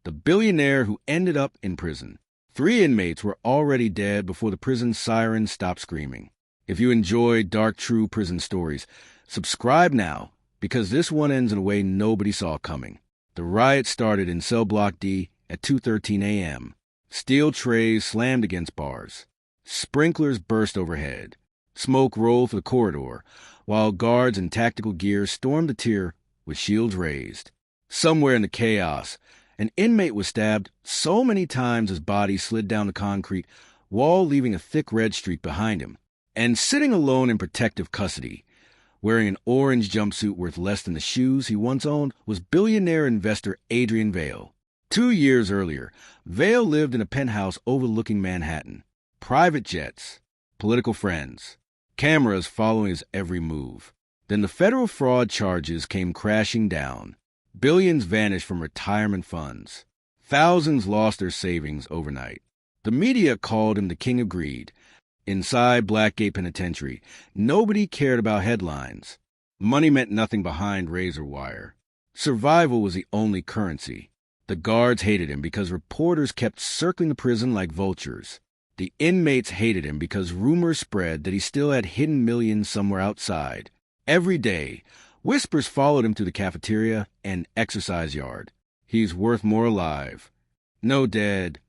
the billionaire who ended up in prison. 3 inmates were already dead before the prison siren stopped screaming. If you enjoy dark, true prison stories, subscribe now, because this one ends in a way nobody saw coming. The riot started in Cell Block D at 2:13 a.m. Steel trays slammed against bars. Sprinklers burst overhead. Smoke rolled through the corridor, while guards in tactical gear stormed the tier with shields raised. Somewhere in the chaos, an inmate was stabbed so many times his body slid down the concrete wall, leaving a thick red streak behind him. And sitting alone in protective custody, wearing an orange jumpsuit worth less than the shoes he once owned, was billionaire investor Adrian Vale. 2 years earlier, Vale lived in a penthouse overlooking Manhattan. Private jets, political friends, cameras following his every move. Then the federal fraud charges came crashing down. Billions vanished from retirement funds. Thousands lost their savings overnight. The media called him the king of greed. Inside Blackgate Penitentiary, nobody cared about headlines. Money meant nothing behind razor wire. Survival was the only currency. The guards hated him because reporters kept circling the prison like vultures. The inmates hated him because rumors spread that he still had hidden millions somewhere outside. Every day, whispers followed him to the cafeteria and exercise yard. He's worth more alive. No dead.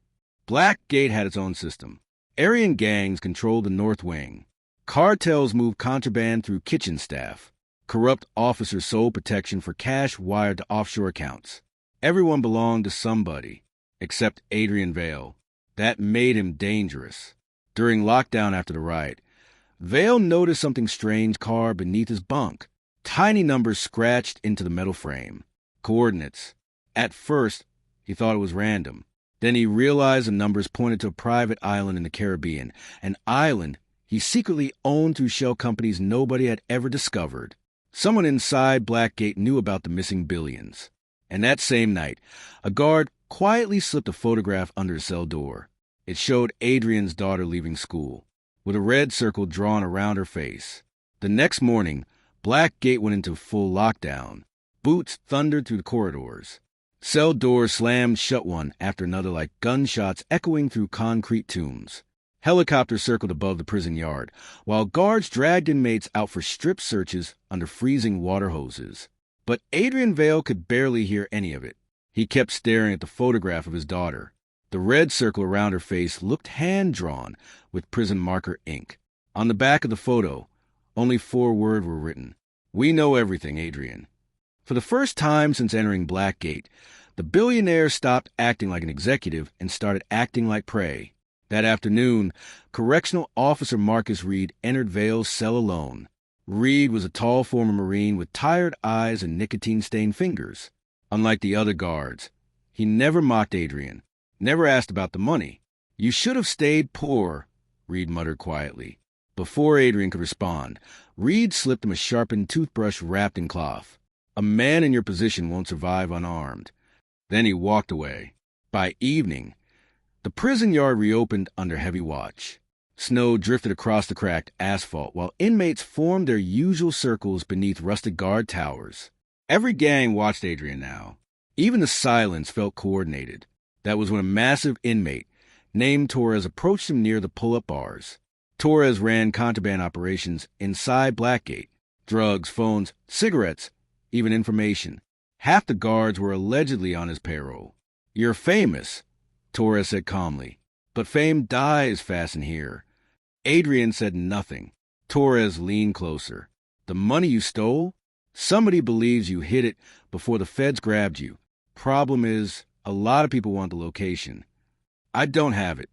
Blackgate had its own system. Aryan gangs controlled the North Wing. Cartels moved contraband through kitchen staff. Corrupt officers sold protection for cash wired to offshore accounts. Everyone belonged to somebody, except Adrian Vale. That made him dangerous. During lockdown after the riot, Vale noticed something strange carved beneath his bunk. Tiny numbers scratched into the metal frame. Coordinates. At first, he thought it was random. Then he realized the numbers pointed to a private island in the Caribbean, an island he secretly owned through shell companies nobody had ever discovered. Someone inside Blackgate knew about the missing billions. And that same night, a guard quietly slipped a photograph under his cell door. It showed Adrian's daughter leaving school, with a red circle drawn around her face. The next morning, Blackgate went into full lockdown. Boots thundered through the corridors. Cell doors slammed shut one after another like gunshots echoing through concrete tombs. Helicopters circled above the prison yard, while guards dragged inmates out for strip searches under freezing water hoses. But Adrian Vale could barely hear any of it. He kept staring at the photograph of his daughter. The red circle around her face looked hand-drawn with prison marker ink. On the back of the photo, only 4 words were written. "We know everything, Adrian." For the first time since entering Blackgate, the billionaire stopped acting like an executive and started acting like prey. That afternoon, Correctional Officer Marcus Reed entered Vale's cell alone. Reed was a tall former Marine with tired eyes and nicotine-stained fingers. Unlike the other guards, he never mocked Adrian, never asked about the money. "You should have stayed poor," Reed muttered quietly. Before Adrian could respond, Reed slipped him a sharpened toothbrush wrapped in cloth. "A man in your position won't survive unarmed." Then he walked away. By evening, the prison yard reopened under heavy watch. Snow drifted across the cracked asphalt while inmates formed their usual circles beneath rusted guard towers. Every gang watched Adrian now. Even the silence felt coordinated. That was when a massive inmate named Torres approached him near the pull-up bars. Torres ran contraband operations inside Blackgate. Drugs, phones, cigarettes, even information. Half the guards were allegedly on his payroll. "You're famous," Torres said calmly. "But fame dies fast in here." Adrian said nothing. Torres leaned closer. "The money you stole? Somebody believes you hid it before the feds grabbed you. Problem is, a lot of people want the location." "I don't have it."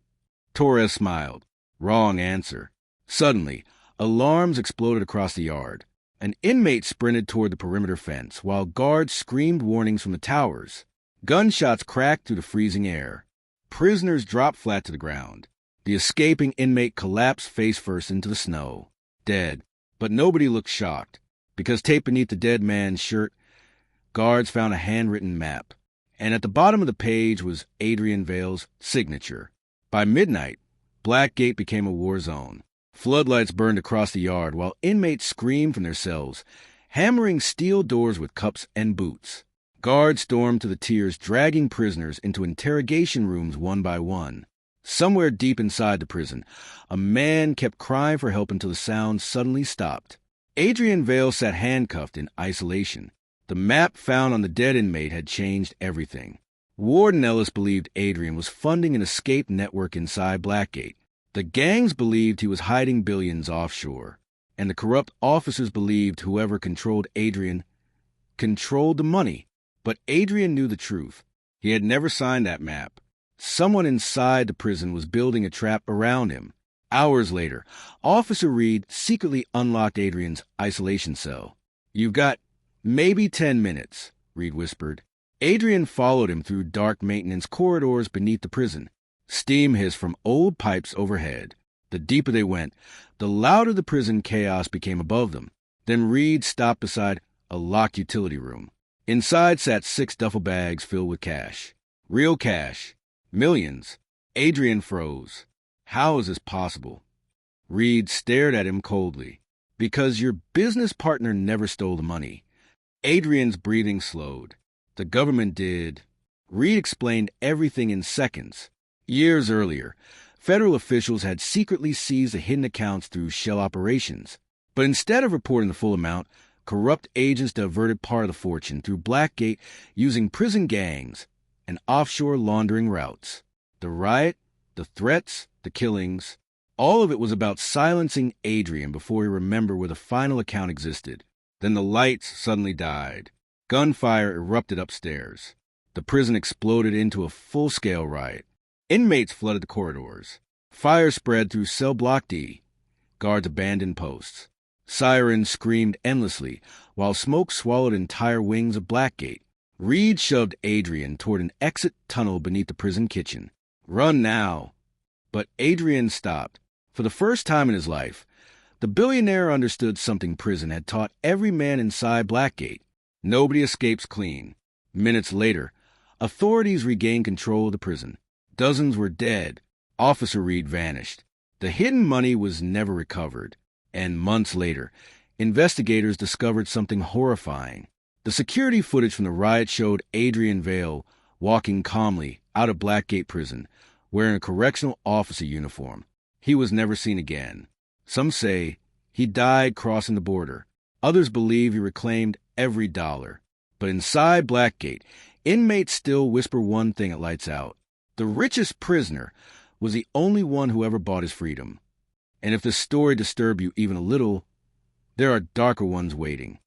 Torres smiled. Wrong answer. Suddenly, alarms exploded across the yard. An inmate sprinted toward the perimeter fence, while guards screamed warnings from the towers. Gunshots cracked through the freezing air. Prisoners dropped flat to the ground. The escaping inmate collapsed face first into the snow, dead. But nobody looked shocked, because taped beneath the dead man's shirt, guards found a handwritten map. And at the bottom of the page was Adrian Vale's signature. By midnight, Blackgate became a war zone. Floodlights burned across the yard while inmates screamed from their cells, hammering steel doors with cups and boots. Guards stormed to the tiers, dragging prisoners into interrogation rooms one by one. Somewhere deep inside the prison, a man kept crying for help until the sound suddenly stopped. Adrian Vale sat handcuffed in isolation. The map found on the dead inmate had changed everything. Warden Ellis believed Adrian was funding an escape network inside Blackgate. The gangs believed he was hiding billions offshore, and the corrupt officers believed whoever controlled Adrian controlled the money. But Adrian knew the truth. He had never signed that map. Someone inside the prison was building a trap around him. Hours later, Officer Reed secretly unlocked Adrian's isolation cell. "You've got maybe 10 minutes," Reed whispered. Adrian followed him through dark maintenance corridors beneath the prison. Steam hissed from old pipes overhead. The deeper they went, the louder the prison chaos became above them. Then Reed stopped beside a locked utility room. Inside sat 6 duffel bags filled with cash. Real cash. Millions. Adrian froze. How is this possible? Reed stared at him coldly. "Because your business partner never stole the money." Adrian's breathing slowed. "The government did." Reed explained everything in seconds. Years earlier, federal officials had secretly seized the hidden accounts through shell operations. But instead of reporting the full amount, corrupt agents diverted part of the fortune through Blackgate using prison gangs and offshore laundering routes. The riot, the threats, the killings, all of it was about silencing Adrian before he remembered where the final account existed. Then the lights suddenly died. Gunfire erupted upstairs. The prison exploded into a full-scale riot. Inmates flooded the corridors. Fire spread through cell block D. Guards abandoned posts. Sirens screamed endlessly, while smoke swallowed entire wings of Blackgate. Reed shoved Adrian toward an exit tunnel beneath the prison kitchen. "Run now." But Adrian stopped. For the first time in his life, the billionaire understood something prison had taught every man inside Blackgate. Nobody escapes clean. Minutes later, authorities regained control of the prison. Dozens were dead. Officer Reed vanished. The hidden money was never recovered. And months later, investigators discovered something horrifying. The security footage from the riot showed Adrian Vale walking calmly out of Blackgate prison, wearing a correctional officer uniform. He was never seen again. Some say he died crossing the border. Others believe he reclaimed every dollar. But inside Blackgate, inmates still whisper one thing at lights out. The richest prisoner was the only one who ever bought his freedom. And if this story disturbed you even a little, there are darker ones waiting.